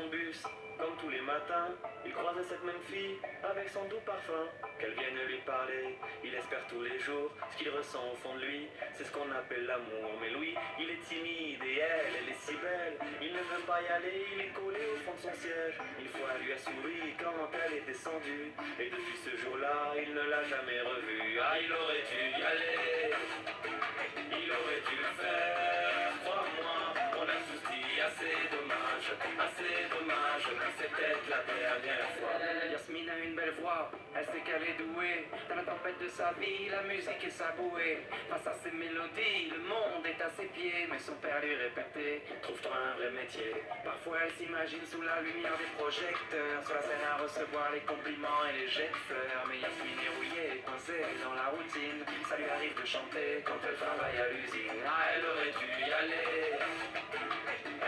son bus, comme tous les matins, il croisait cette même fille avec son doux parfum. Qu'elle vienne lui parler, il espère tous les jours ce qu'il ressent au fond de lui, c'est ce qu'on appelle l'amour. Mais lui, il est timide et elle est si belle. Il ne veut pas y aller, il est collé au fond de son siège. Une fois, elle lui a souri quand elle est descendue, et depuis ce jour-là, il ne l'a jamais revue. Ah, il aurait dû y aller, il aurait dû le faire, crois-moi. On a tous dit assez dommage, c'est peut-être la dernière fois. Yasmine a une belle voix, elle sait qu'elle est douée. Dans la tempête de sa vie, la musique est sa bouée. Face à ses mélodies, le monde est à ses pieds. Mais son père lui répétait, trouve-toi un vrai métier. Parfois elle s'imagine sous la lumière des projecteurs, sur la scène à recevoir les compliments et les jets de fleurs. Mais Yasmine est rouillée, coincée dans la routine. Ça lui arrive de chanter quand elle travaille à l'usine. Ah, elle aurait dû y aller,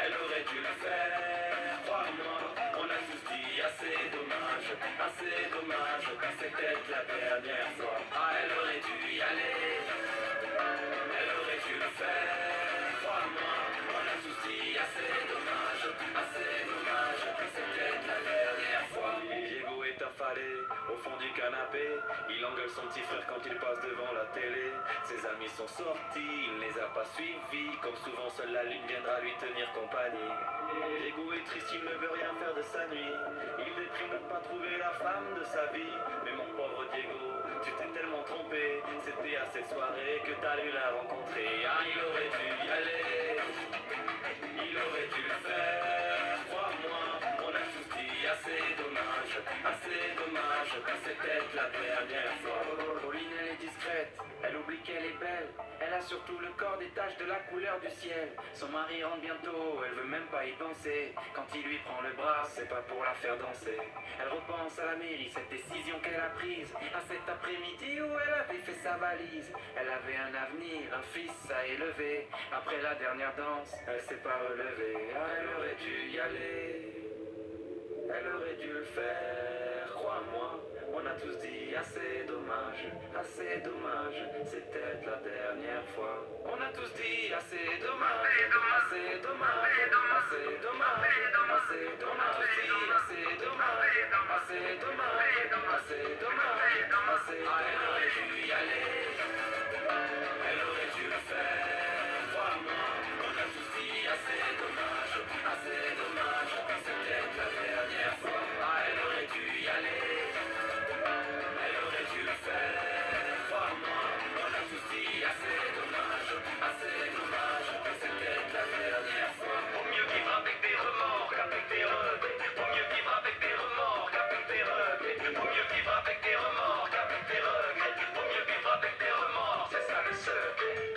elle aurait dû le faire, crois-moi. On a tous dit assez dommage, c'est peut-être la dernière fois. Ah, elle aurait dû y aller, elle aurait dû le faire, crois-moi. On a tous dit assez dommage, c'est peut-être la dernière fois. Diego est affalé au fond du canapé, il engueule son petit frère quand il passe devant la télé. Ses amis sont sortis, il ne les a pas suivis, comme souvent seule la lune viendra lui tenir compagnie. Diego est triste, il ne veut rien faire de sa nuit, il déprime de ne pas trouver la femme de sa vie. Mais mon pauvre Diego, tu t'es tellement trompé, c'était à cette soirée que t'as dû la rencontrer. Ah, il aurait dû y aller, il aurait dû le faire, crois-moi. On a tous dit assez dommage, c'est peut-être la dernière fois. Pauline elle est discrète, elle oublie qu'elle est belle. Elle a surtout le corps des taches de la couleur du ciel. Son mari rentre bientôt, elle veut même pas y penser. Quand il lui prend le bras, c'est pas pour la faire danser. Elle repense à la mairie, cette décision qu'elle a prise, à cet après-midi où elle avait fait sa valise. Elle avait un avenir, un fils à élever. Après la dernière danse, elle s'est pas relevée. Ah, Elle aurait dû y aller, elle aurait dû le faire, crois-moi. On a tous dit assez dommage, c'est peut-être la dernière fois. On a tous dit assez dommage, assez dommage, assez dommage, assez dommage. On a tous dit assez dommage, assez dommage, assez dommage, assez. Ah, elle aurait dû y aller, elle aurait dû le faire, crois-moi. On a tous dit assez dommage, c'est peut-être la dernière fois. Ah, elle aurait dû y aller, elle aurait dû le faire, crois-moi. On a tous dit assez dommage, c'est peut-être la dernière fois. Vaut mieux vivre avec des remords qu'avec des regrets. Vaut mieux vivre avec des remords qu'avec des regrets. Vaut mieux vivre avec des remords qu'avec des regrets. Vaut mieux vivre avec des remords, c'est ça le secret.